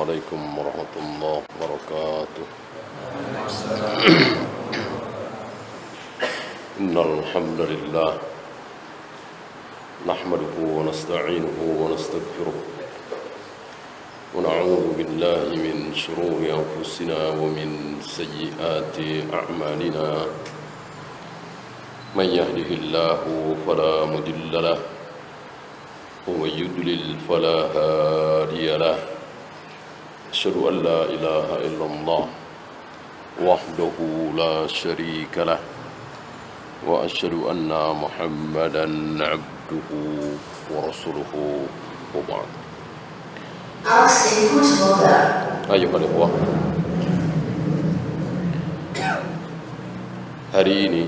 عليكم ورحمة الله وبركاته. إن الحمد لله نحمده ونستعينه ونستغفره ونعوذ بالله من شرور أنفسنا ومن سيئات أعمالنا. من يهده الله فلا مضل له ومن يضلل فلا هادي له. أشهد أن لا إله إلا الله وحده لا شريك له وأشهد أن محمدا عبده ورسوله وبعد. أيها الإخوة, hari ini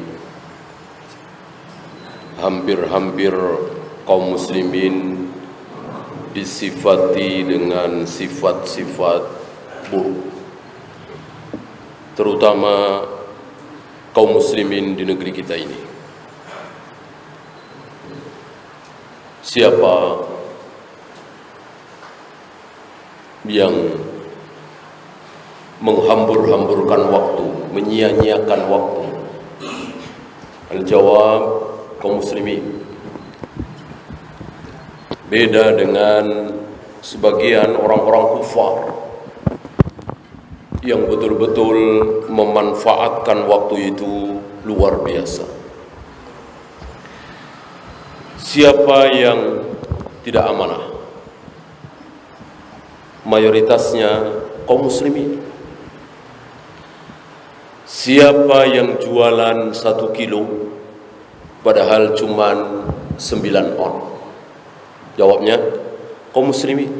hampir-hampir kaum muslimin disifati dengan sifat-sifat buruk, terutama kaum muslimin di negeri kita ini. Siapa yang menghambur-hamburkan waktu, menyia-nyiakan waktu? Al-jawab, kaum muslimin. Beda dengan sebagian orang-orang kufar yang betul-betul memanfaatkan waktu itu luar biasa. Siapa yang tidak amanah? Mayoritasnya kaum muslimin. Siapa yang jualan 1 kilo padahal cuman 9 on? Jawabnya kaum muslimin.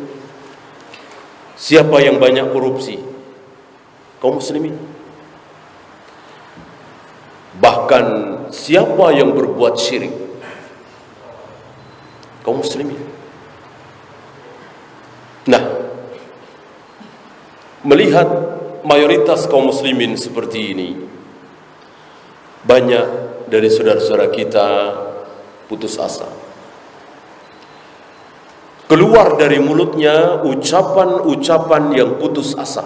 Siapa yang banyak korupsi? Kaum muslimin. Bahkan siapa yang berbuat syirik? Kaum muslimin. Nah, melihat mayoritas kaum muslimin seperti ini, banyak dari saudara-saudara kita putus asa. Keluar dari mulutnya ucapan-ucapan yang putus asa,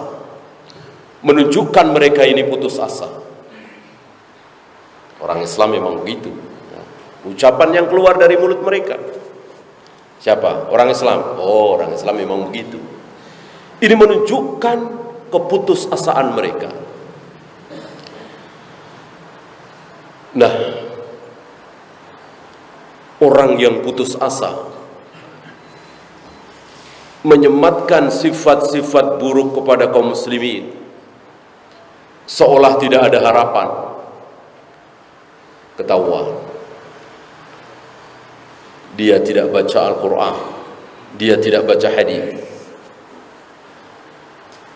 menunjukkan mereka ini putus asa. Orang Islam memang begitu. Ucapan yang keluar dari mulut mereka. Siapa? Orang Islam. Oh, orang Islam memang begitu. Ini menunjukkan keputusasaan mereka. Nah, orang yang putus asa menyematkan sifat-sifat buruk kepada kaum muslimin, seolah tidak ada harapan. Ketahuan, dia tidak baca Al-Quran, dia tidak baca hadis,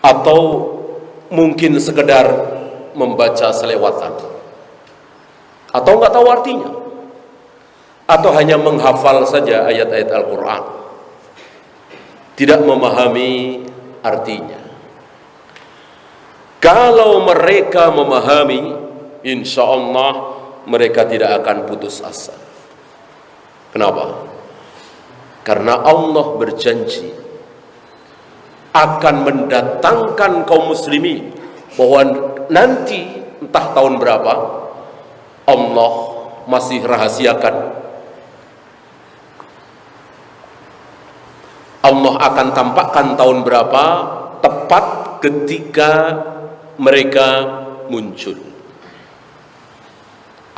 atau mungkin sekedar membaca selewatan, atau nggak tahu artinya, atau hanya menghafal saja ayat-ayat Al-Quran, tidak memahami artinya. Kalau mereka memahami, insya Allah mereka tidak akan putus asa. Kenapa? Karena Allah berjanji akan mendatangkan kaum muslimin, bahwa nanti entah tahun berapa, Allah masih rahasiakan. Allah akan tampakkan tahun berapa, tepat ketika mereka muncul,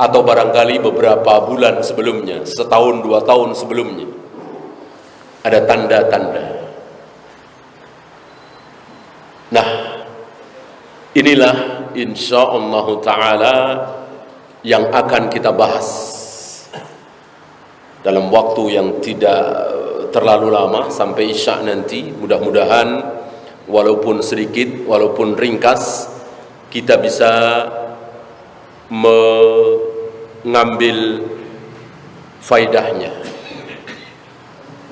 atau barangkali beberapa bulan sebelumnya, 1-2 tahun sebelumnya. Ada tanda-tanda. Nah, inilah insyaallah ta'ala yang akan kita bahas dalam waktu yang tidak terlalu lama, sampai Isya nanti. Mudah-mudahan walaupun sedikit, walaupun ringkas, kita bisa mengambil faidahnya.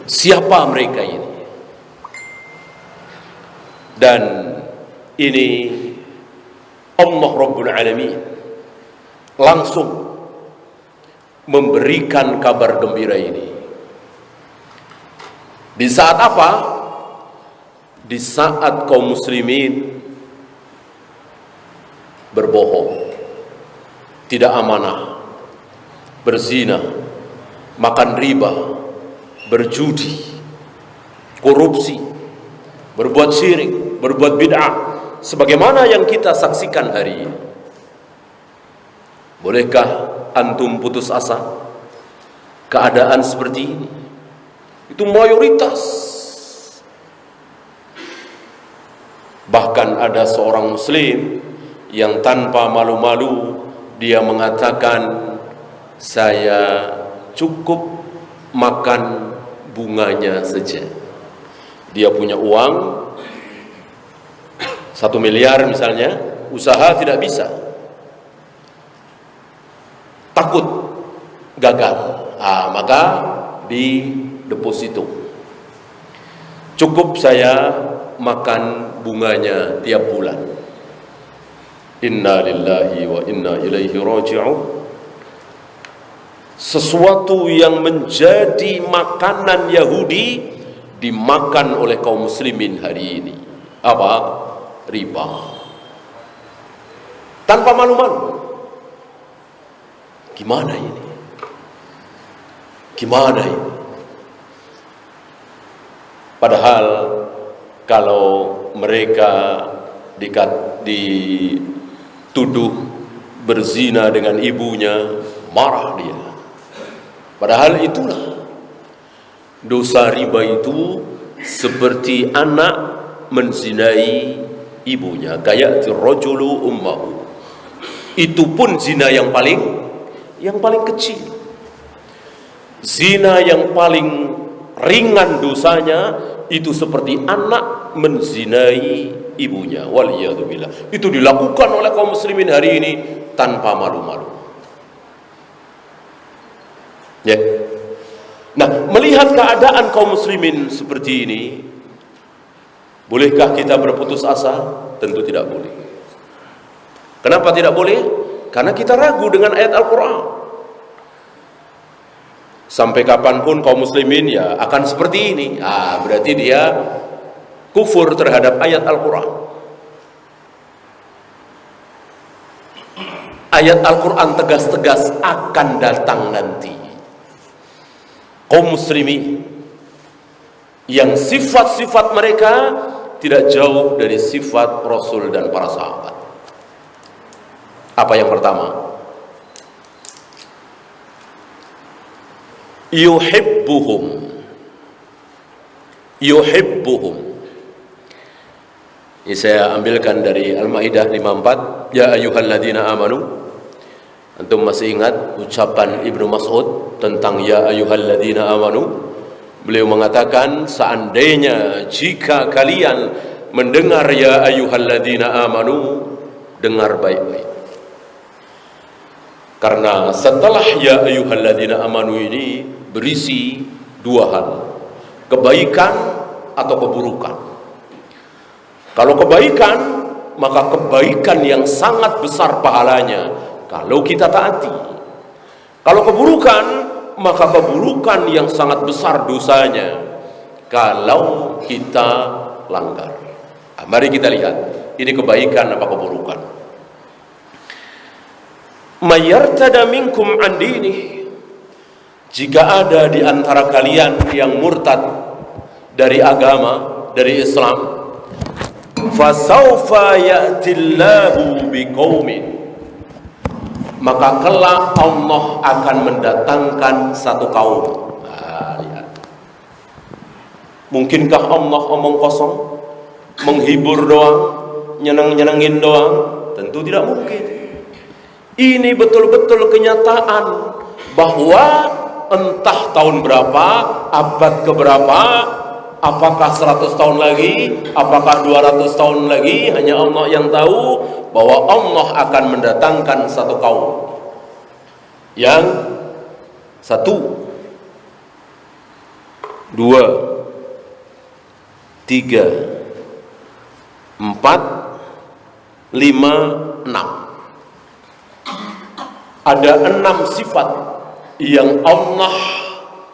Siapa mereka ini? Dan ini Allah Rabbul Alamin langsung memberikan kabar gembira ini. Di saat apa? di saat kaum muslimin berbohong, tidak amanah, berzina, makan riba, berjudi, korupsi, berbuat syirik, berbuat bid'ah, sebagaimana yang kita saksikan hari ini. Bolehkah antum putus asa? Keadaan seperti ini itu mayoritas. Bahkan ada seorang muslim yang tanpa malu-malu dia mengatakan, saya cukup makan bunganya saja. Dia punya uang 1 miliar misalnya, usaha tidak bisa, takut gagal, maka di deposito. Cukup saya makan bunganya tiap bulan. Inna lillahi wa inna ilaihi raji'un. Sesuatu yang menjadi makanan Yahudi dimakan oleh kaum muslimin hari ini. Apa? Riba. Tanpa malu-malu. Gimana ini? Gimana ini? Padahal kalau mereka dituduh berzina dengan ibunya, marah dia. Padahal itulah dosa riba itu seperti anak menzinai ibunya, kayak rajulu ummahu. Itu pun zina yang paling kecil. Zina yang paling ringan dosanya itu seperti anak menzinai ibunya. Waliyadzubillah. Itu dilakukan oleh kaum muslimin hari ini tanpa malu-malu. Ya. Nah, melihat keadaan kaum muslimin seperti ini, bolehkah kita berputus asa? Tentu tidak boleh. Kenapa tidak boleh? Karena kita ragu dengan ayat Al-Quran. Sampai kapanpun kaum muslimin ya akan seperti ini. Berarti dia kufur terhadap ayat Al-Quran. Ayat Al-Quran tegas-tegas akan datang nanti. Kaum muslimin yang sifat-sifat mereka tidak jauh dari sifat Rasul dan para sahabat. Apa yang pertama? Yuhibbuhum. Ini saya ambilkan dari Al-Maidah 54. Ya ayyuhalladzina amanu. Antum masih ingat ucapan Ibnu Mas'ud tentang ya ayyuhalladzina amanu? Beliau mengatakan, seandainya jika kalian mendengar ya ayyuhalladzina amanu, dengar baik-baik. Karena setelah ya ayyuhalladzina amanu ini berisi dua hal, kebaikan atau keburukan. Kalau kebaikan, maka kebaikan yang sangat besar pahalanya kalau kita taati. Kalau keburukan, maka keburukan yang sangat besar dosanya kalau kita langgar. Mari kita lihat, ini kebaikan apa keburukan. Mayartada minkum an dinih. Jika ada di antara kalian yang murtad dari agama, dari Islam, fasawfa ya'tillahu biqaumin, maka kelak Allah akan mendatangkan satu kaum. Lihat. Mungkinkah Allah omong kosong, menghibur doang, nyeneng-nyenengin doang? Tentu tidak mungkin. Ini betul-betul kenyataan bahwa entah tahun berapa, abad keberapa, apakah 100 tahun lagi, apakah 200 tahun lagi, hanya Allah yang tahu, bahwa Allah akan mendatangkan satu kaum yang 1, 2, 3, 4, 5, 6. Ada 6 sifat yang Allah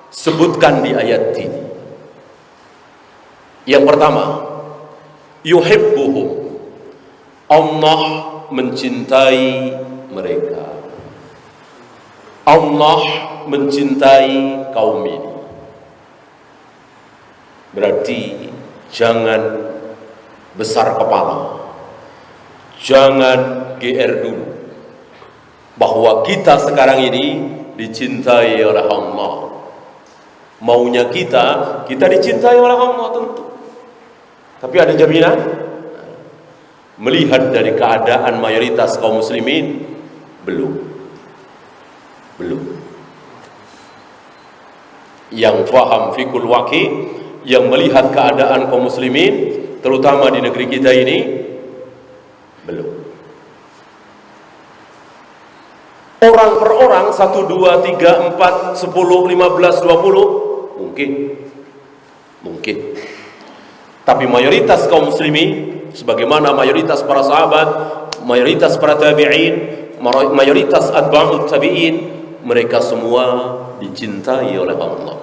sebutkan di ayat ini. Yang pertama, yuhibbuhum. Allah mencintai mereka. Allah mencintai kaum ini. Berarti jangan besar kepala, jangan GR dulu bahwa kita sekarang ini dicintai oleh Allah. Maunya kita dicintai oleh Allah tentu. Tapi ada jaminan? Melihat dari keadaan mayoritas kaum muslimin, belum. Yang faham fikul waqi, yang melihat keadaan kaum muslimin terutama di negeri kita ini, belum. Orang per orang 1, 2, 3, 4, 10, 15, 20 mungkin. Tapi mayoritas kaum muslimin, sebagaimana mayoritas para sahabat, mayoritas para tabi'in, mayoritas atba'ut tabi'in, mereka semua dicintai oleh Allah.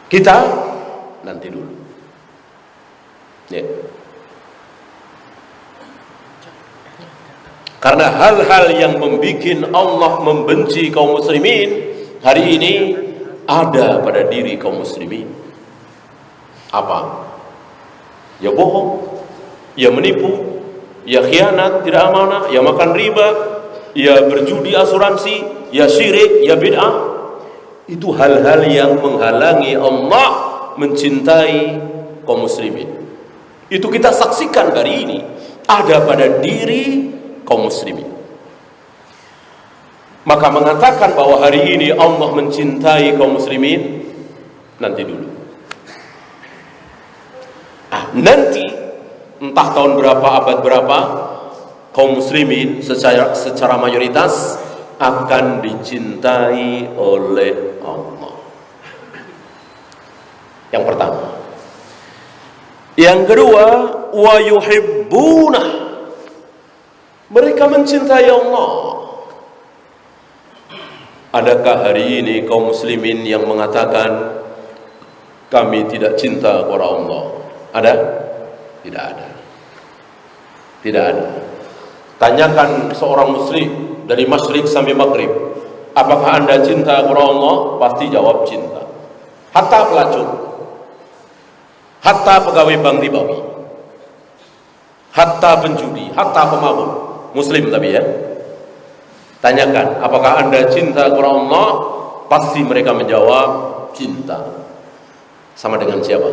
Kita nanti dulu. Ya. Karena hal-hal yang membuat Allah membenci kaum muslimin hari ini ada pada diri kaum muslimin. Apa? Ya bohong, ya menipu, ya khianat, tidak amanah, ya makan riba, ya berjudi asuransi, ya syirik, ya bid'ah. Itu hal-hal yang menghalangi Allah mencintai kaum muslimin. Itu kita saksikan hari ini ada pada diri kaum muslimin. Maka mengatakan bahwa hari ini Allah mencintai kaum muslimin, nanti dulu. Nanti entah tahun berapa, abad berapa, kaum muslimin secara mayoritas akan dicintai oleh Allah. Yang pertama. Yang kedua, wa yuhibbuna, mereka mencintai Allah. Adakah hari ini kaum muslimin yang mengatakan kami tidak cinta kepada Allah? Ada? Tidak ada. Tidak ada. Tanyakan seorang muslim dari masyrik sampai maghrib, apakah anda cinta kepada Allah? Pasti jawab cinta. Hatta pelacur, hatta pegawai bank ribawi, hatta penjudi, hatta pemabuk, muslim tapi ya. Tanyakan, apakah anda cinta kepada Allah? Pasti mereka menjawab cinta. Sama dengan siapa?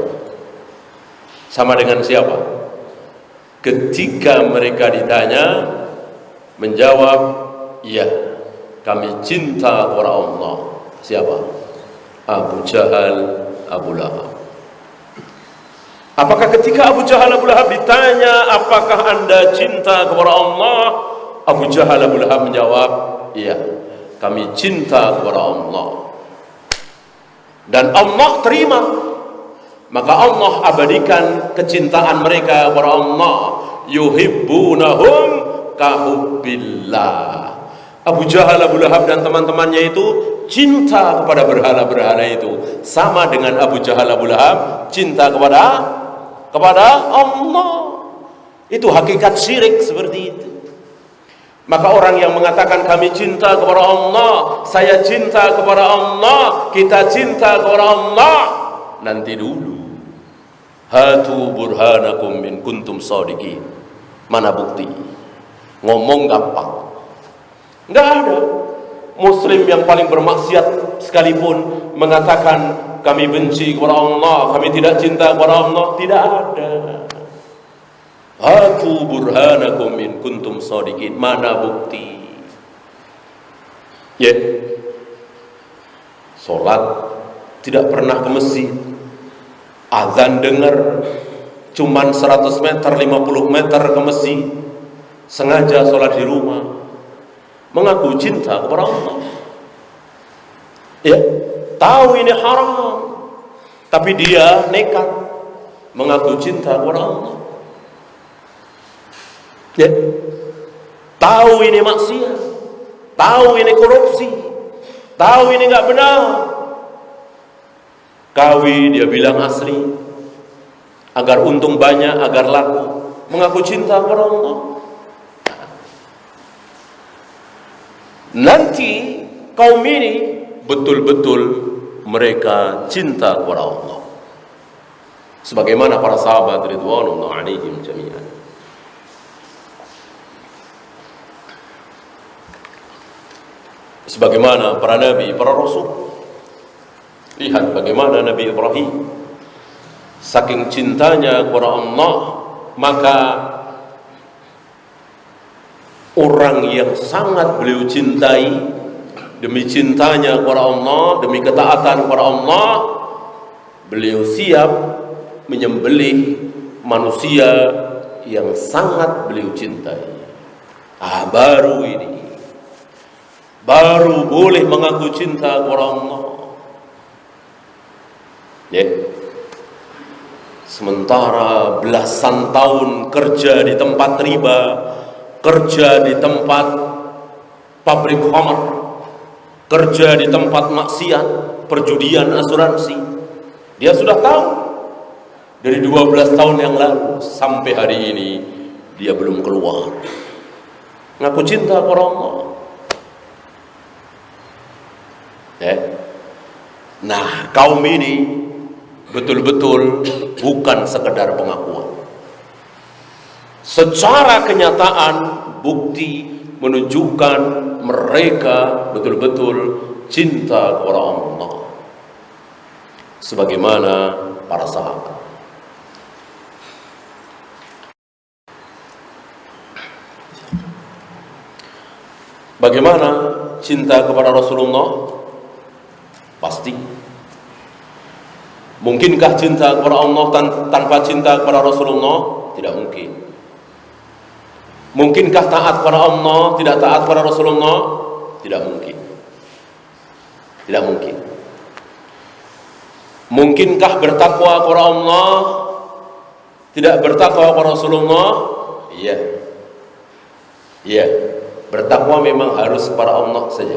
Sama dengan siapa? Ketika mereka ditanya, menjawab, ya, kami cinta kepada Allah. Siapa? Abu Jahal, Abu Lahab. Apakah ketika Abu Jahal, Abu Lahab ditanya, apakah anda cinta kepada Allah? Abu Jahal, Abu Lahab menjawab, iya, kami cinta kepada Allah. Dan Allah terima. Maka Allah abadikan kecintaan mereka kepada Allah. Yuhibbunahum kahubbillah. Abu Jahal, Abu Lahab dan teman-temannya itu cinta kepada berhala-berhala itu. Sama dengan Abu Jahal, Abu Lahab cinta kepada Allah. Itu hakikat syirik seperti itu. Maka orang yang mengatakan kami cinta kepada Allah, saya cinta kepada Allah, kita cinta kepada Allah, nanti dulu. Hatu burhanakum in kuntum shadiqin. Mana bukti? Ngomong gampang. Enggak ada muslim yang paling bermaksiat sekalipun mengatakan kami benci kepada Allah, kami tidak cinta kepada Allah. Tidak ada. Hatu burhanakum in kuntum shadiqin. Mana bukti? Ya. Salat tidak pernah ke masjid. Azan dengar cuman 100 meter, 50 meter ke masjid. Sengaja sholat di rumah. Mengaku cinta kepada Allah. Ya, tahu ini haram, tapi dia nekat mengaku cinta kepada Allah. Ya, tahu ini maksiat, tahu ini korupsi, tahu ini nggak benar. Kawin dia bilang asli, agar untung banyak, agar laku. Mengaku cinta kepada Allah. Nanti kaum ini betul-betul mereka cinta kepada Allah, sebagaimana para sahabat ridwanullah alaihim jami'an. Sebagaimana para nabi, para rasul. Lihat bagaimana Nabi Ibrahim, saking cintanya kepada Allah, maka orang yang sangat beliau cintai, demi cintanya kepada Allah, demi ketaatan kepada Allah, beliau siap menyembelih manusia yang sangat beliau cintai. Baru ini, baru boleh mengaku cinta kepada Allah. Ya. Sementara belasan tahun kerja di tempat riba, kerja di tempat pabrik khamar, kerja di tempat maksiat, perjudian, asuransi, dia sudah tahu dari 12 tahun yang lalu sampai hari ini dia belum keluar. Ngaku cinta kepada Allah. Ya. Nah, kaum ini betul-betul bukan sekedar pengakuan. Secara kenyataan, bukti menunjukkan mereka betul-betul cinta kepada Allah, sebagaimana para sahabat. Bagaimana cinta kepada Rasulullah? Pasti. Mungkinkah cinta kepada Allah tanpa cinta kepada Rasulullah? Tidak mungkin. Mungkinkah taat kepada Allah tidak taat kepada Rasulullah? Tidak mungkin. Tidak mungkin. Mungkinkah bertakwa kepada Allah tidak bertakwa kepada Rasulullah? Iya. Iya. Bertakwa memang harus kepada Allah saja,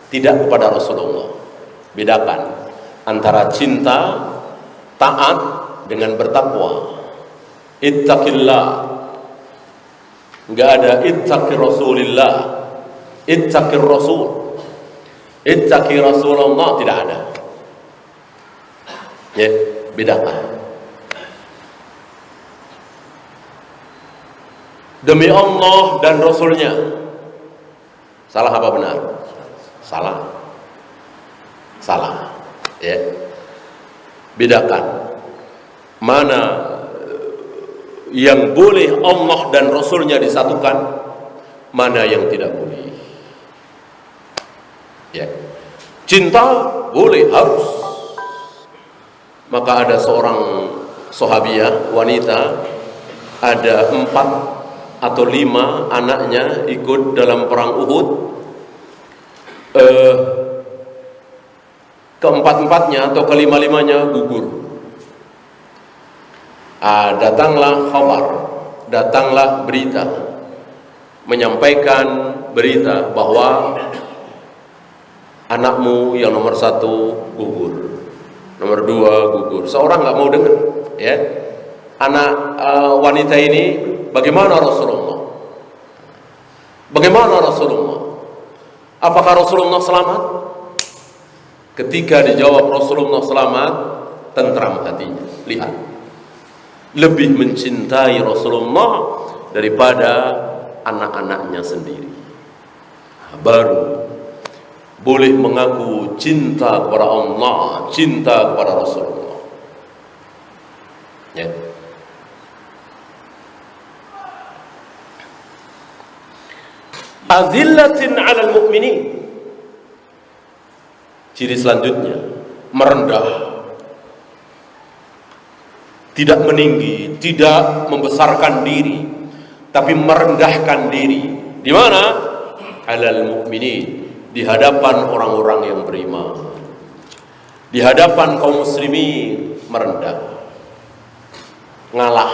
tidak kepada Rasulullah. Bedakan antara cinta, taat dengan bertakwa. Ittaqillah. Enggak ada ittaqi Rasulillah, ittaqi Rasul, ittaqi Rasulullah, tidak ada. Ya, bedakan. Demi Allah dan Rasulnya. Salah apa benar? Salah. Salah. Ya. Bedakan mana yang boleh Allah dan Rasulnya disatukan, mana yang tidak boleh. Ya. Cinta boleh, harus. Maka ada seorang sahabiah wanita, ada 4 atau 5 anaknya ikut dalam perang Uhud. Keempat-empatnya atau kelima-limanya gugur. Datanglah khabar, datanglah berita, menyampaikan berita bahwa anakmu yang nomor 1 gugur, nomor 2 gugur. Seorang nggak mau dengar, ya. Anak wanita ini, bagaimana Rasulullah? Bagaimana Rasulullah? Apakah Rasulullah selamat? Ketika dijawab Rasulullah selamat, tentram hatinya. Lihat, lebih mencintai Rasulullah daripada anak-anaknya sendiri. Baru boleh mengaku cinta kepada Allah, cinta kepada Rasulullah. Ya. Adzillatin 'alal mu'minin. Ciri selanjutnya, merendah, tidak meninggi, tidak membesarkan diri, tapi merendahkan diri. Di mana? Alal mu'minin, di hadapan orang-orang yang beriman, di hadapan kaum muslimin, merendah, ngalah,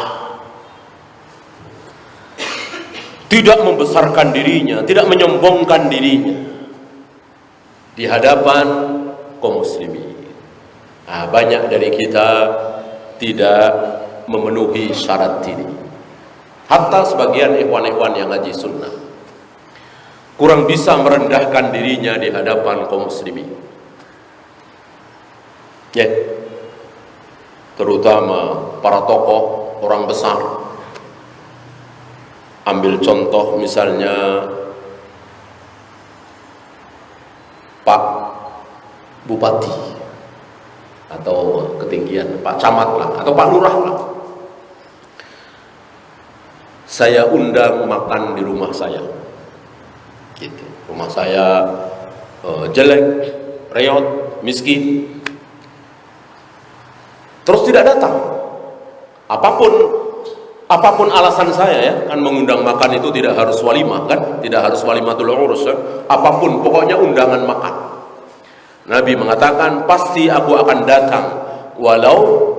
tidak membesarkan dirinya, tidak menyombongkan dirinya di hadapan kaum muslimin. Banyak dari kita tidak memenuhi syarat ini. Hatta sebagian ikhwan-ikhwan yang ngaji sunnah kurang bisa merendahkan dirinya di hadapan kaum muslimin. Ya, terutama para tokoh, orang besar. Ambil contoh misalnya Pak Bupati atau ketinggian Pak Camat lah, atau Pak Lurah lah. Saya undang makan di rumah saya, gitu. Rumah saya jelek, reot, miskin, terus tidak datang. Apapun alasan saya, ya kan, mengundang makan itu tidak harus walimah, kan, tidak harus walimatul urus, kan? Apapun, pokoknya undangan makan. Nabi mengatakan pasti aku akan datang, walau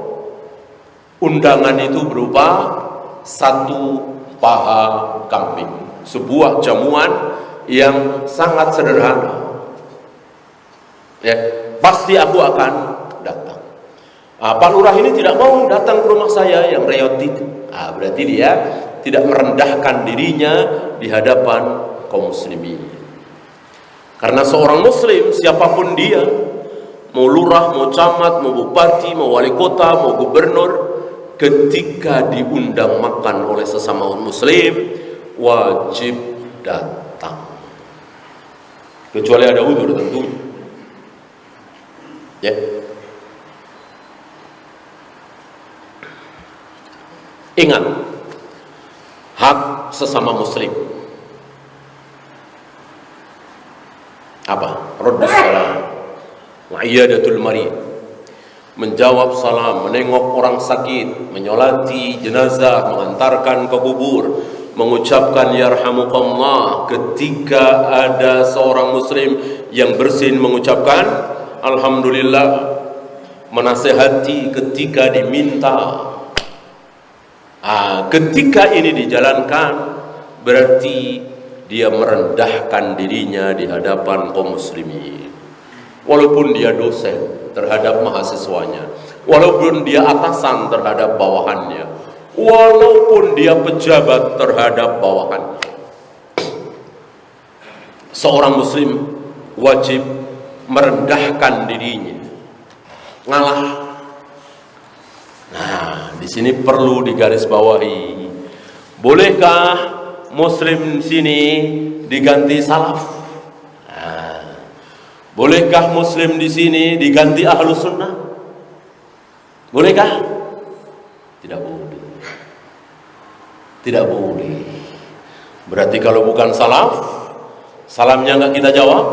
undangan itu berupa 1 paha kambing, sebuah jamuan yang sangat sederhana. Ya, pasti aku akan datang. Pak Lurah ini tidak mau datang ke rumah saya yang reot itu. Berarti dia tidak merendahkan dirinya di hadapan kaum muslimin. Karena seorang muslim, siapapun dia, mau lurah, mau camat, mau bupati, mau wali kota, mau gubernur, ketika diundang makan oleh sesama muslim, wajib datang. Kecuali ada udzur tentunya. Ya. Ingat, hak sesama muslim apa? Raddus salam wa iyadatul marid, menjawab salam, menengok orang sakit, menyolati jenazah, mengantarkan ke kubur, mengucapkan yarhamukallah ketika ada seorang muslim yang bersin mengucapkan alhamdulillah, menasehati ketika diminta. Ketika ini dijalankan, berarti dia merendahkan dirinya di hadapan kaum muslimin. Walaupun dia dosen terhadap mahasiswanya, walaupun dia atasan terhadap bawahannya, walaupun dia pejabat terhadap bawahannya, seorang muslim wajib merendahkan dirinya, ngalah. Nah, di sini perlu digarisbawahi. Bolehkah muslim sini diganti salaf? Bolehkah muslim di sini diganti ahlus sunnah? Bolehkah? Tidak boleh. Tidak boleh. Berarti kalau bukan salaf, salamnya nggak kita jawab,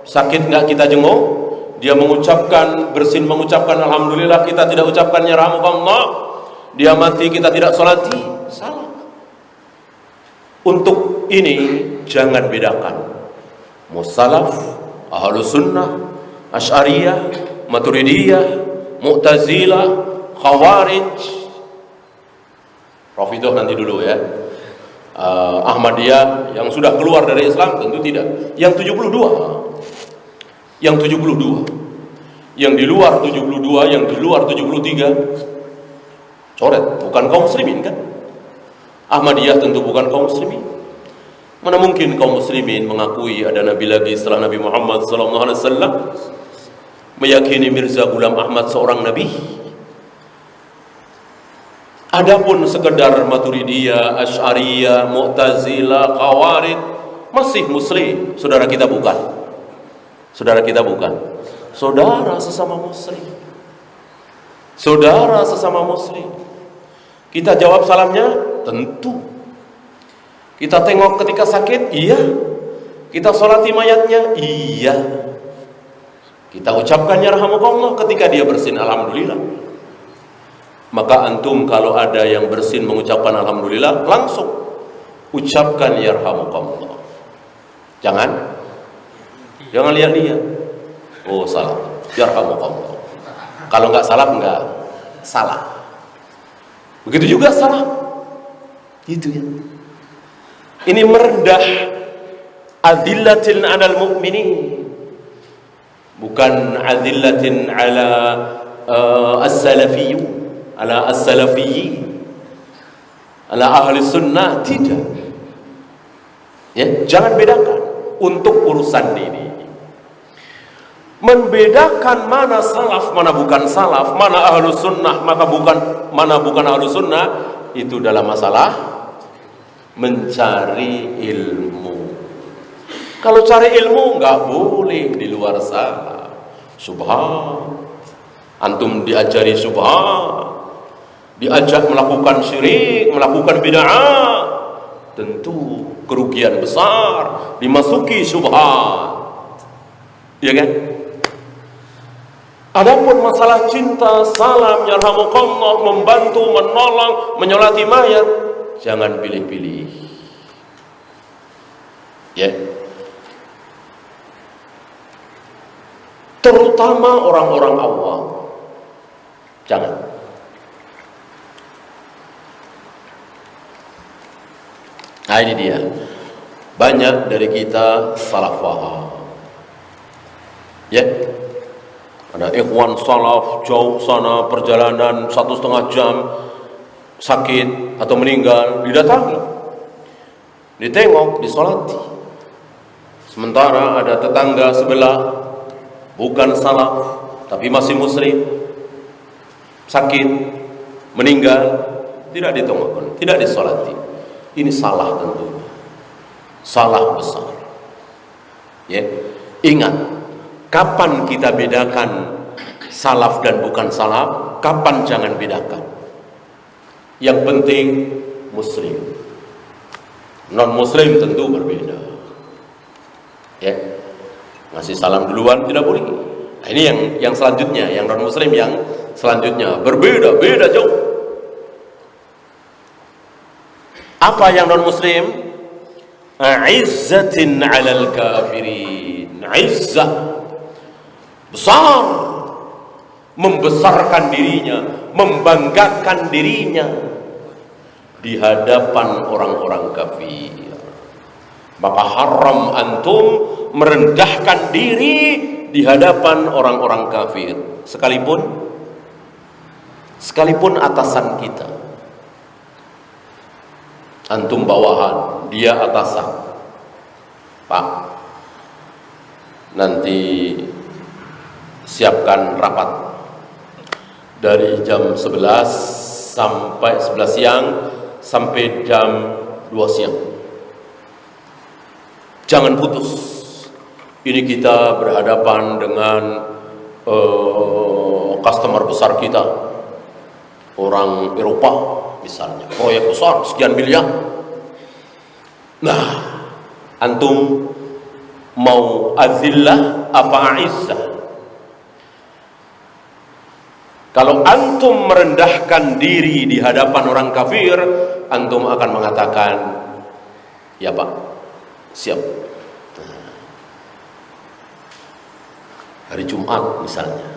sakit nggak kita jenguk, dia mengucapkan, bersin mengucapkan alhamdulillah, kita tidak ucapkan yarhamukallah, dia mati kita tidak salati, salah. Untuk ini jangan bedakan musalaf, ahlus sunnah, asy'ariyah, maturidiyah, mu'tazilah, khawarij, Rafidah nanti dulu ya, Ahmadiyah yang sudah keluar dari Islam tentu tidak, yang 72, yang 72, yang di luar 72, yang di luar 73 coret, bukan kaum muslimin kan? Ahmadiyah tentu bukan kaum muslimin. Mana mungkin kaum muslimin mengakui ada nabi lagi setelah Nabi Muhammad SAW, meyakini Mirza Ghulam Ahmad seorang nabi. Adapun sekedar Maturidiyah, Asy'ariyah, Mu'tazilah, Khawarij masih muslim, saudara kita bukan. Saudara kita bukan. Saudara sesama muslim. Saudara sesama muslim. Kita jawab salamnya? Tentu. Kita tengok ketika sakit? Iya. Kita sholati mayatnya? Iya. Kita ucapkan yarhamukallah ketika dia bersin alhamdulillah. Maka antum kalau ada yang bersin mengucapkan alhamdulillah, langsung ucapkan yarhamukallah. Jangan lihat-lihat. Oh salah, yarhamukallah. Kalau nggak salah, nggak salah. Begitu juga salah. Gitu ya. Ini merendah adillatin 'alal mu'minin, bukan adillatin 'ala as-salafiyyun. ala as-salafiyyin, ala ahli sunnah, tidak. Ya, jangan bedakan untuk urusan ini. Membedakan mana salaf, mana bukan salaf, mana ahlu sunnah, mana bukan ahlu sunnah, itu dalam masalah mencari ilmu. Kalau cari ilmu nggak boleh di luar sana. Subhan, antum diajari subhan, diajak melakukan syirik, melakukan bid'ah, tentu kerugian besar, dimasuki subhan, ya kan? Adapun masalah cinta, salam, yarhamukallah, membantu, menolong, menyolati mayat, jangan pilih-pilih. Ya. Terutama orang-orang awam. Jangan. Nah, ini dia. Banyak dari kita salah paham. Ya. Ada ikhwan salaf jauh sana perjalanan 1,5 jam, sakit atau meninggal, didatangi, ditengok, disolati. Sementara ada tetangga sebelah bukan salaf tapi masih muslim, sakit, meninggal, tidak ditengok, tidak disolati. Ini salah tentunya, salah besar. Ya, ingat. Kapan kita bedakan salaf dan bukan salaf? Kapan jangan bedakan? Yang penting muslim. Non muslim tentu berbeda. Ya, ngasih salam duluan tidak boleh. Nah, ini yang selanjutnya, yang non muslim yang selanjutnya berbeda, beda jauh. Apa yang non muslim? Aizzatin 'alal kafirin. Izzah besar, membesarkan dirinya, membanggakan dirinya di hadapan orang-orang kafir. Maka haram antum merendahkan diri di hadapan orang-orang kafir, sekalipun atasan kita. Antum bawahan, dia atasan. Pak, nanti siapkan rapat dari jam 11 sampai 11 siang sampai jam 2 siang. Jangan putus. Ini kita berhadapan dengan customer besar kita, orang Eropa misalnya, proyek besar sekian miliar. Nah, antum mau azillah apa aizzah? Kalau antum merendahkan diri di hadapan orang kafir, antum akan mengatakan, ya Pak, siap. Hari Jumat misalnya,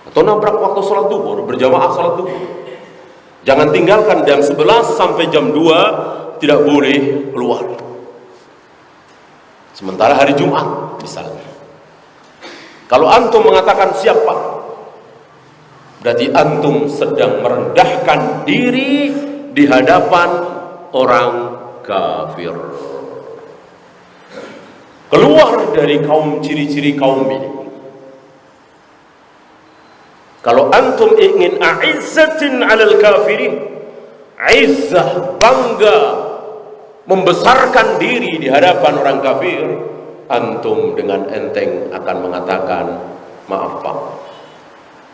atau nabrak waktu sholat duhur, berjamaah sholat duhur, jangan tinggalkan jam 11 sampai jam 2, tidak boleh keluar. Sementara hari Jumat misalnya, kalau antum mengatakan siap Pak, berarti antum sedang merendahkan diri di hadapan orang kafir. Keluar dari kaum ciri-ciri kaum ini. Kalau antum ingin a'izzatin 'alal kafirin, izzah, bangga, membesarkan diri di hadapan orang kafir, antum dengan enteng akan mengatakan, maaf Pak,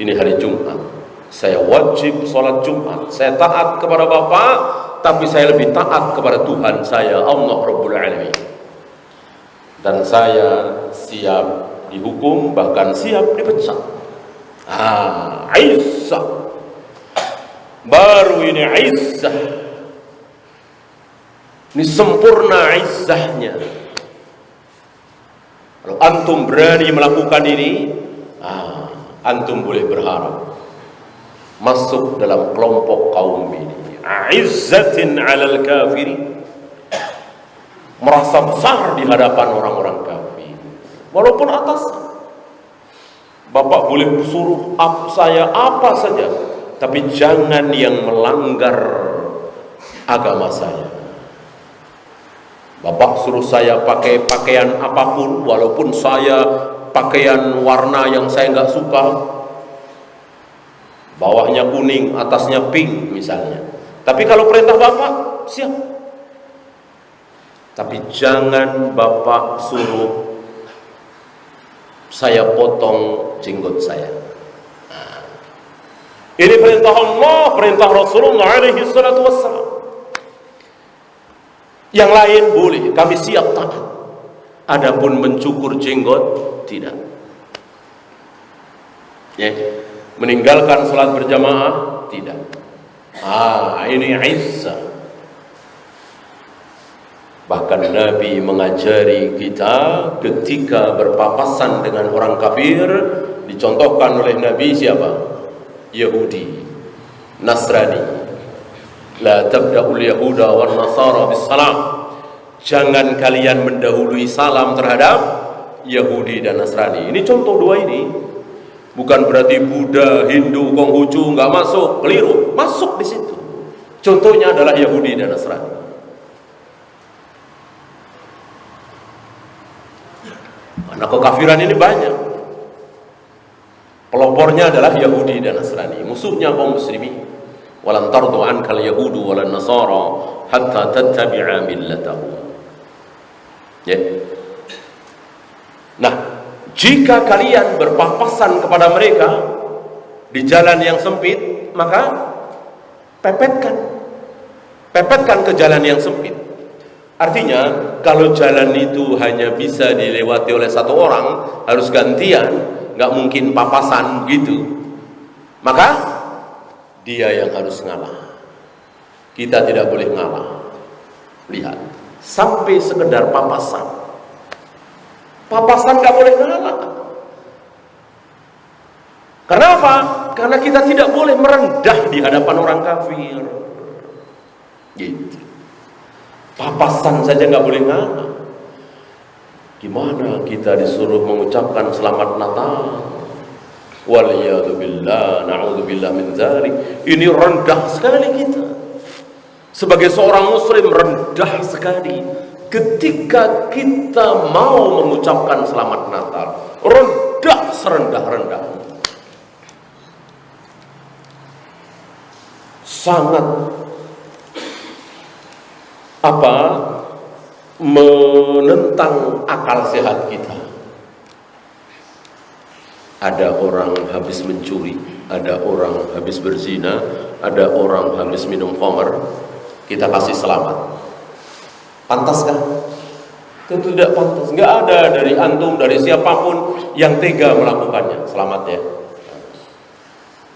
ini hari Jumat, saya wajib sholat Jumat, saya taat kepada Bapak, tapi saya lebih taat kepada Tuhan saya, Allah Rabbul Alamin. Dan saya siap dihukum, bahkan siap dipecat. Izzah. Baru ini izzah. Ini sempurna izzahnya. Kalau antum berani melakukan ini, antum boleh berharap masuk dalam kelompok kaum ini. Izzatin 'alal kafirin. Merasa besar di hadapan orang-orang kafir. Walaupun atas Bapak boleh suruh saya apa saja, tapi jangan yang melanggar agama saya. Bapak suruh saya pakai pakaian apapun, walaupun saya pakaian warna yang saya nggak suka, bawahnya kuning, atasnya pink misalnya. Tapi kalau perintah Bapak, siap. Tapi jangan Bapak suruh saya potong jenggot saya. Nah, ini perintah Allah, perintah Rasulullah alaihi salatu wassalam. Yang lain boleh, kami siap taat. Adapun mencukur jenggot, tidak. Ya. Meninggalkan salat berjamaah, tidak. Ini izzah. Bahkan Nabi mengajari kita ketika berpapasan dengan orang kafir, dicontohkan oleh Nabi siapa? Yahudi, Nasrani. La tabda'ul yahuda wan nasara bis salam. Jangan kalian mendahului salam terhadap Yahudi dan Nasrani. Ini contoh dua ini. Bukan berarti Buddha, Hindu, Konghucu nggak masuk, keliru. Masuk di situ. Contohnya adalah Yahudi dan Nasrani. Karena kekafiran ini banyak. Pelopornya adalah Yahudi dan Nasrani, musuhnya kaum muslimin. Walan tardu ankal yahudu walan nasara hatta tattabi'a millatahum. Ya. Nah, jika kalian berpapasan kepada mereka di jalan yang sempit, maka pepetkan ke jalan yang sempit. Artinya, kalau jalan itu hanya bisa dilewati oleh satu orang, harus gantian, nggak mungkin papasan gitu, maka dia yang harus ngalah. Kita tidak boleh ngalah. Lihat, sampai sekedar papasan nggak boleh ngalah. Kenapa? Karena kita tidak boleh merendah di hadapan orang kafir. Gitu. Papasan saja nggak boleh ngalah. Gimana kita disuruh mengucapkan selamat Natal? Waliyadzubillah, na'udzubillah min dzalik. Ini rendah sekali kita. Sebagai seorang muslim rendah sekali ketika kita mau mengucapkan selamat Natal. Rendah serendah-rendahnya. Sangat menentang akal sehat kita. Ada orang habis mencuri, ada orang habis berzina, ada orang habis minum khamr, kita kasih selamat. Pantaskah? Tentu tidak pantas. Nggak ada dari antum, dari siapapun yang tega melakukannya. Selamat ya.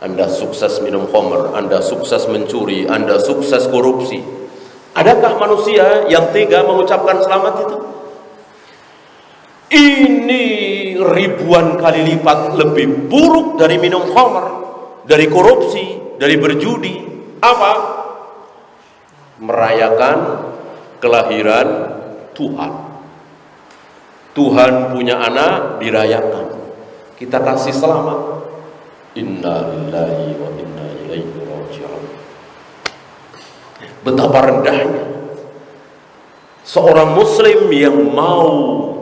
Anda sukses minum khamr, Anda sukses mencuri, Anda sukses korupsi. Adakah manusia yang tega mengucapkan selamat itu? Ini ribuan kali lipat lebih buruk dari minum khamr, dari korupsi, dari berjudi. Apa? Merayakan kelahiran Tuhan. Tuhan punya anak, dirayakan. Kita kasih selamat. Inna lillahi wa inna ilaihi raji'un. Betapa rendahnya seorang muslim yang mau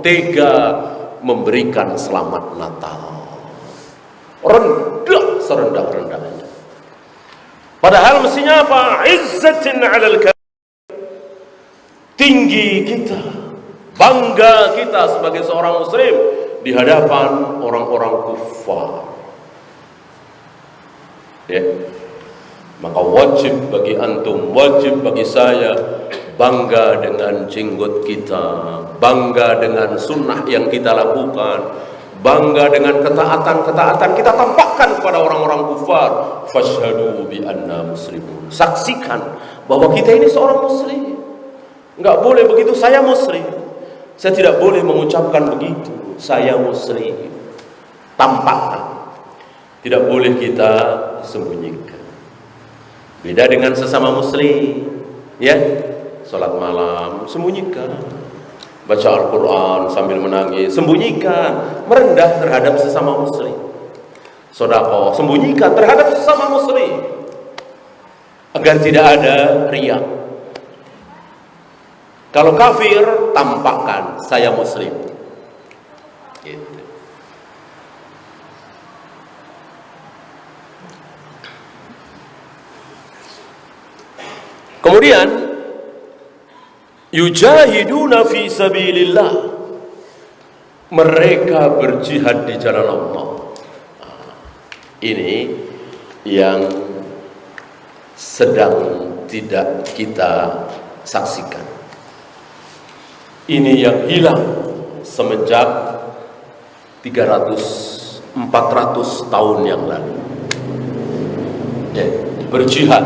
tega memberikan selamat Natal. Rendah serendah-rendahnya. Padahal mestinya apa? Izzatin 'alal kafir. Tinggi kita, bangga kita sebagai seorang muslim di hadapan orang-orang kufar. Ya. Maka wajib bagi antum, wajib bagi saya bangga dengan jenggot kita, bangga dengan sunnah yang kita lakukan, bangga dengan ketaatan-ketaatan kita tampakkan kepada orang-orang kufar. Fashhadu bi anna muslimun. Saksikan bahwa kita ini seorang muslim. Enggak boleh begitu, saya muslim. Saya tidak boleh mengucapkan begitu, saya muslim. Tampakkan. Tidak boleh kita sembunyikan. Beda dengan sesama muslim, ya. Salat malam, sembunyikan. Baca Al-Quran sambil menangis, sembunyikan. Merendah terhadap sesama muslim. Sedekah, sembunyikan terhadap sesama muslim. agar tidak ada riya. Kalau kafir, tampakkan saya muslim. Gitu. Kemudian yujahiduna fi sabilillah, mereka berjihad di jalan Allah. Ini yang sedang tidak kita saksikan. Ini yang hilang semenjak 300-400 tahun yang lalu. Ya, berjihad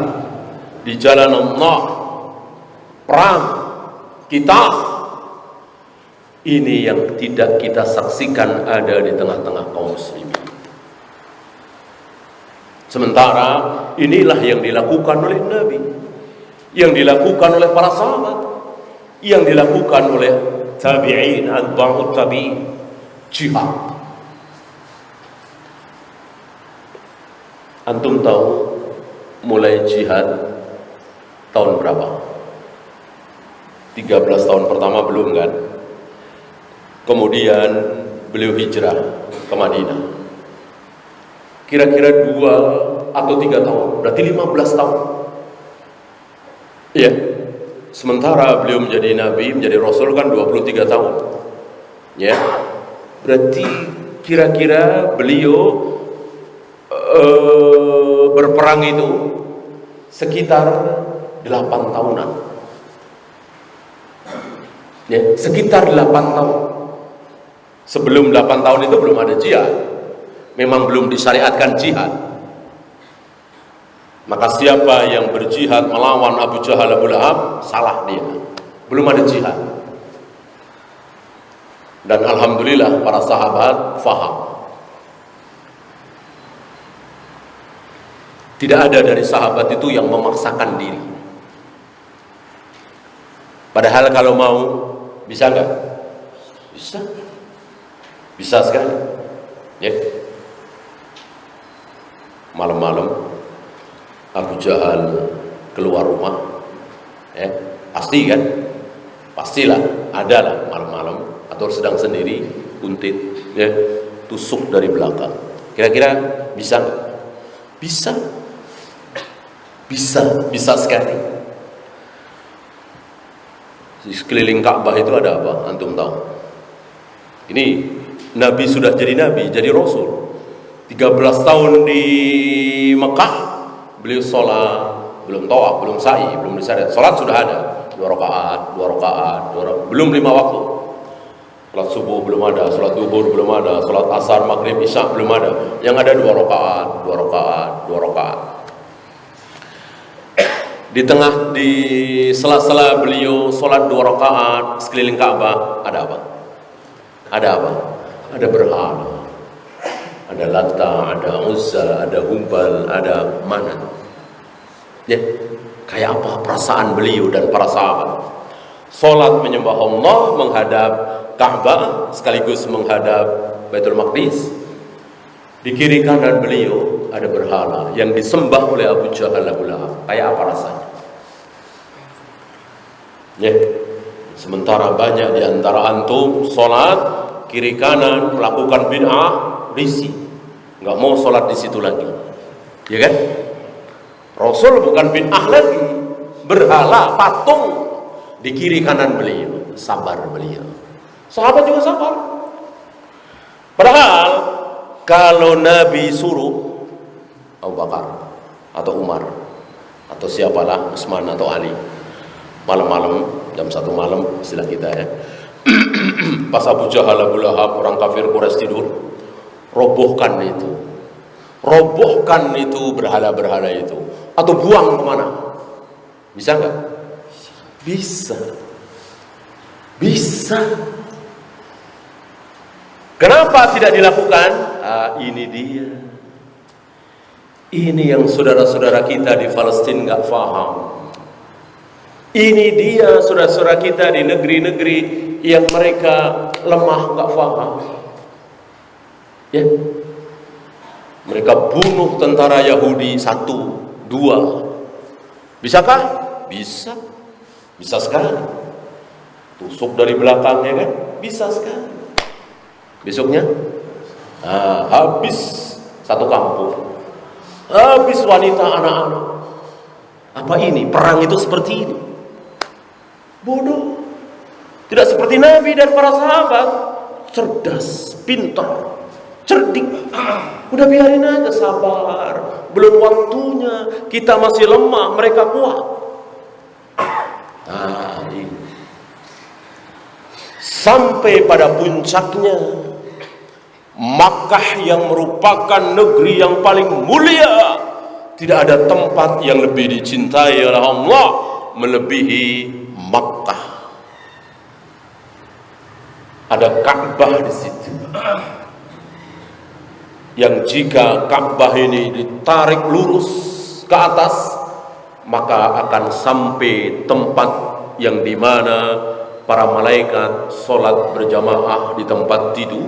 di jalan Allah, perang, kita, ini yang tidak kita saksikan ada di tengah-tengah kaum muslimin. Sementara inilah yang dilakukan oleh Nabi, yang dilakukan oleh para sahabat, yang dilakukan oleh tabi'in, atba'ut tabi'in, jihad. Antum tahu mulai jihad tahun berapa? 13 tahun pertama belum kan? Kemudian beliau hijrah ke Madinah. Kira-kira 2 atau 3 tahun, berarti 15 tahun. Iya. Sementara beliau menjadi nabi, menjadi rasul kan 23 tahun. Ya. Berarti kira-kira beliau berperang itu sekitar 8 tahunan. Ya, sekitar 8 tahun. Sebelum 8 tahun itu belum ada jihad. Memang belum disyariatkan jihad. Maka siapa yang berjihad melawan Abu Jahal, Abu Lahab, salah dia. Belum ada jihad. Dan alhamdulillah para sahabat faham. Tidak ada dari sahabat itu yang memaksakan diri. Padahal kalau mau, bisa enggak? Bisa. Bisa sekali. Ya. Malam-malam Abu Jahal keluar rumah, ya, pasti kan? Pastilah, ada lah malam-malam atau sedang sendiri, kuntit, ya, tusuk dari belakang. Kira-kira bisa nggak? Bisa, bisa sekali. Di sekeliling Ka'bah itu ada apa? Antum tahu? Ini Nabi sudah jadi Nabi, jadi Rasul. 13 tahun di Mekah, beliau sholat, belum tawaf, belum sa'i, belum disyariat. Sholat sudah ada, 2 rakaat, belum 5 waktu. Sholat subuh belum ada, sholat duhur belum ada, sholat asar, maghrib, isya belum ada. Yang ada 2 rakaat. Di sela-sela beliau sholat 2 rakaat sekeliling Ka'bah, ada apa? Ada berhala. Ada Lata, ada Uzza, ada Hubal, ada Manat. Ya, kayak apa perasaan beliau dan para sahabat? Salat menyembah Allah, menghadap Ka'bah, sekaligus menghadap Baitul Maqdis. Di kiri kanan beliau ada berhala yang disembah oleh Abu Jahal, Abu Lahab. Kayak apa rasanya? Ya, sementara banyak di antara antum salat kiri kanan melakukan bid'ah, risih, nggak mau sholat di situ lagi, ya kan? Rasul bukan bid'ah lagi, berhala, patung di kiri kanan beliau, sabar beliau. Sahabat juga sabar. Padahal kalau Nabi suruh Abu Bakar atau Umar atau siapalah, Utsman atau Ali, malam-malam jam 1 malam istilah kita ya, pas Abu Jahal, Abu Lahab, orang kafir Quraisy tidur, robohkan itu berhala-berhala itu, atau buang kemana? Bisa nggak? Bisa. Kenapa tidak dilakukan? Ini dia. Ini yang saudara-saudara kita di Palestina nggak paham. Ini dia saudara-saudara kita di negeri-negeri yang mereka lemah, nggak paham. Ya, mereka bunuh tentara Yahudi 1, 2, Bisakah? Bisa. Bisa sekali. Tusuk dari belakangnya kan? Bisa sekali. Besoknya habis satu kampung. Habis wanita, anak-anak. Apa ini? Perang itu seperti ini? Bodoh. Tidak seperti Nabi dan para sahabat. Cerdas, pintar, cerdik. Udah biarin aja, sabar. Belum waktunya. Kita masih lemah, mereka kuat. Ini. Sampai pada puncaknya, Makkah yang merupakan negeri yang paling mulia, tidak ada tempat yang lebih dicintai oleh Allah melebihi Makkah. Ada Ka'bah di situ. Yang jika Ka'bah ini ditarik lurus ke atas, maka akan sampai tempat yang dimana para malaikat sholat berjamaah di tempat itu,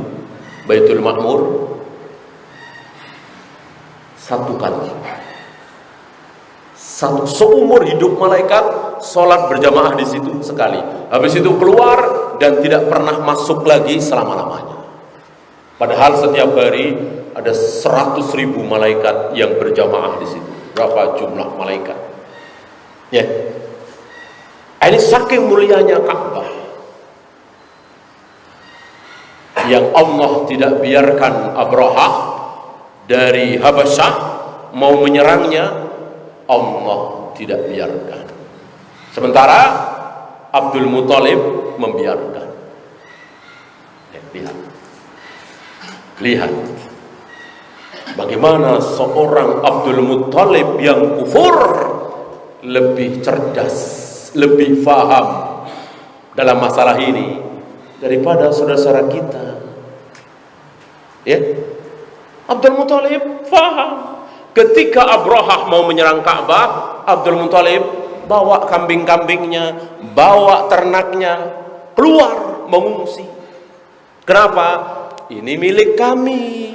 Baitul Ma'mur, satu kali. Seumur hidup malaikat sholat berjamaah di situ sekali. Habis itu keluar dan tidak pernah masuk lagi selama-lamanya. Padahal setiap hari ada 100.000 malaikat yang berjamaah di situ. Berapa jumlah malaikat? Ya. Ini saking mulianya Ka'bah yang Allah tidak biarkan Abrahah dari Habasyah mau menyerangnya. Allah tidak biarkan. Sementara Abdul Muthalib membiarkan. Lihat bagaimana seorang Abdul Muthalib yang kufur lebih cerdas, lebih faham dalam masalah ini daripada saudara-saudara kita. Ya, Abdul Muthalib faham. Ketika Abrahah mau menyerang Ka'bah, Abdul Muthalib bawa kambing-kambingnya, bawa ternaknya, keluar mengungsi. Kenapa? Ini milik kami.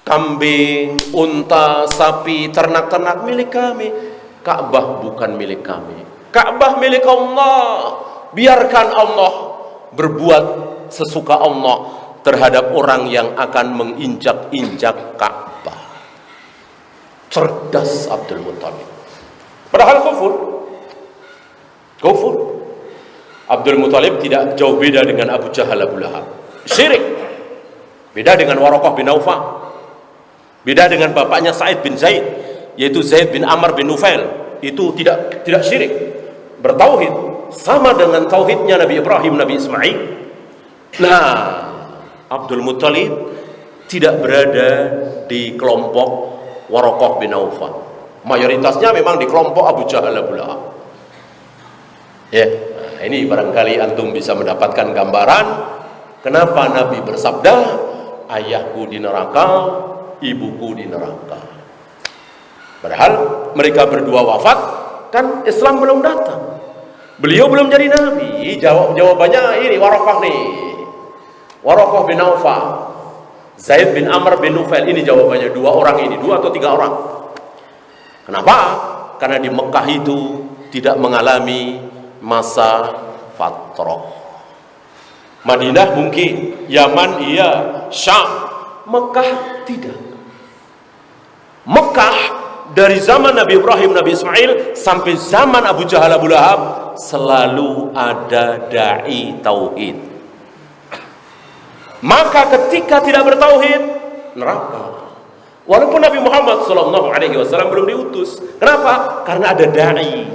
Kambing, unta, sapi, ternak-ternak milik kami. Ka'bah bukan milik kami. Ka'bah milik Allah. Biarkan Allah berbuat sesuka Allah terhadap orang yang akan menginjak-injak Ka'bah. Cerdas Abdul Muthalib. Padahal kufur. Abdul Muthalib tidak jauh beda dengan Abu Jahal, Abu Lahab. Syirik. Beda dengan Waraqah bin Naufal. Beda dengan bapaknya Sa'id bin Zaid, yaitu Zaid bin Amr bin Nufail. Itu tidak syirik. Bertauhid. Sama dengan tauhidnya Nabi Ibrahim, Nabi Ismail. Nah, Abdul Muthalib tidak berada di kelompok Waraqah bin Naufal. Mayoritasnya memang di kelompok Abu Jahal, Abu Lahab. Ya, nah ini barangkali antum bisa mendapatkan gambaran kenapa Nabi bersabda, ayahku di neraka, ibuku di neraka. Padahal mereka berdua wafat, kan Islam belum datang. Beliau belum jadi Nabi. Jawabannya ini Waraqah nih. Waraqah bin Naufal, Zaid bin Amr bin Nufail, ini jawabannya. Dua orang ini, 2 atau 3 orang. Kenapa? Karena di Mekah itu tidak mengalami masa fatrah. Madinah mungkin, Yaman iya, Syam, Mekah tidak. Mekah dari zaman Nabi Ibrahim, Nabi Ismail sampai zaman Abu Jahal, Abu Lahab selalu ada dai tauhid. Maka ketika tidak bertauhid, neraka. Walaupun Nabi Muhammad SAW belum diutus. Kenapa? Karena ada dai.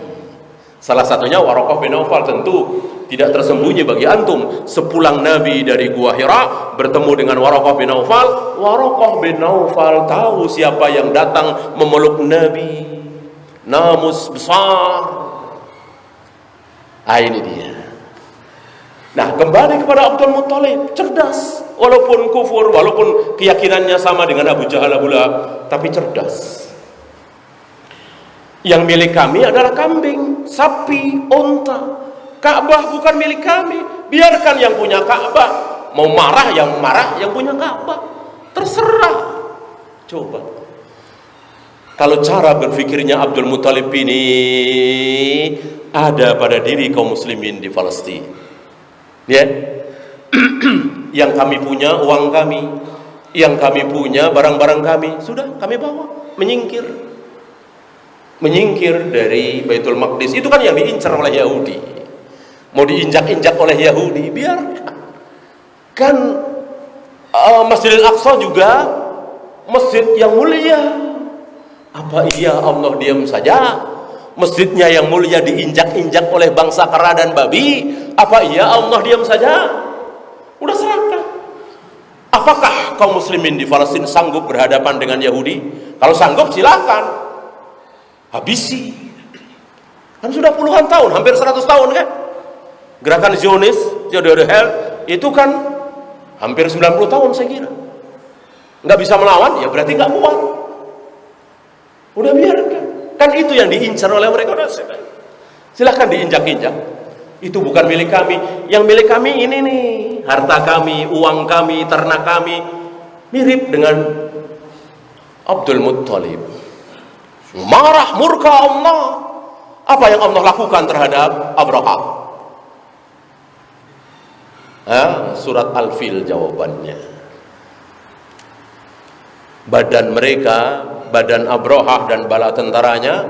Salah satunya Waraqah bin Naufal. Tentu tidak tersembunyi bagi antum. Sepulang Nabi dari Gua Hira bertemu dengan Waraqah bin Naufal, Waraqah bin Naufal tahu siapa yang datang memeluk Nabi. Namus besar. Ini dia. Nah, kembali kepada Abdul Muthalib, cerdas, walaupun kufur, walaupun keyakinannya sama dengan Abu Jahal, Abu Lahab, tapi cerdas. Yang milik kami adalah kambing, sapi, unta. Ka'bah bukan milik kami. Biarkan yang punya Ka'bah. Mau marah yang punya Ka'bah. Terserah. Coba. kalau cara berpikirnya Abdul Muthalib ini ada pada diri kaum muslimin di Palestina, ya, yang kami punya uang kami, yang kami punya barang-barang kami, sudah kami bawa, menyingkir dari Baitul Maqdis. Itu kan yang diincar oleh Yahudi, mau diinjak-injak oleh Yahudi, biarkan. Kan Masjidil Aqsa juga masjid yang mulia. Apa iya Allah diam saja? Masjidnya yang mulia diinjak-injak oleh bangsa kera dan babi. Apa iya Allah diam saja? Udah serahkan. Apakah kaum muslimin di Palestina sanggup berhadapan dengan Yahudi? Kalau sanggup silahkan, habisi. Kan sudah puluhan tahun, hampir 100 tahun kan? Gerakan Zionis, Jodh Hell, itu kan hampir 90 tahun saya kira. Nggak bisa melawan, ya berarti nggak kuat. Udah biarkan. Kan itu yang diincar oleh mereka. Silahkan diinjak-injak. Itu bukan milik kami. Yang milik kami ini nih, harta kami, uang kami, ternak kami. Mirip dengan Abdul Muthalib. Marah, murka Allah. Apa yang Allah lakukan terhadap Abraha? Surat Al-Fil jawabannya. Badan mereka, badan Abraha dan bala tentaranya,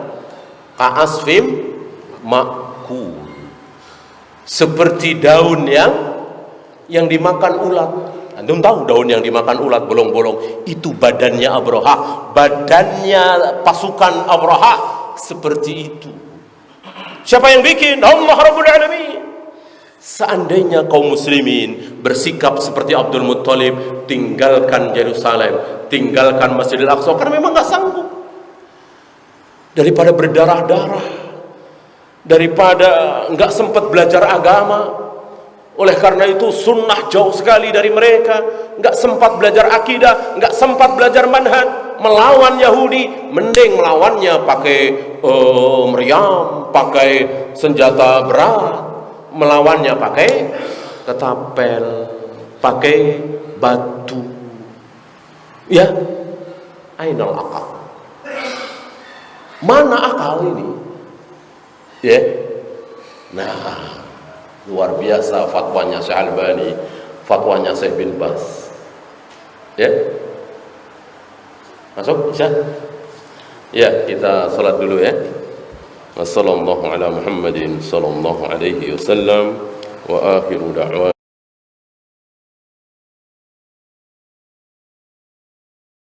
ka'asfim ma'kul, seperti daun yang dimakan ulat. Antum tahu daun yang dimakan ulat bolong-bolong? Itu badannya Abraha, badannya pasukan Abraha seperti itu. Siapa yang bikin? Allah Rabbul Alamin. Seandainya kaum muslimin bersikap seperti Abdul Muthalib, tinggalkan Yerusalem, tinggalkan Masjidil Aqsa, karena memang gak sanggup. Daripada berdarah-darah, daripada gak sempat belajar agama, oleh karena itu sunnah jauh sekali dari mereka, gak sempat belajar akidah, gak sempat belajar manhaj, melawan Yahudi, mending melawannya pakai meriam, pakai senjata berat, melawannya pakai ketapel, pakai batu. Ya, ainal akal? Mana akal ini? Ya, nah, luar biasa fatwanya Syekh Albani, fatwanya Syekh bin Baz. Ya, masuk, Syekh? Ya, kita salat dulu ya. Wassalamualaikum warahmatullahi wabarakatuh. Wa akhiru da'wana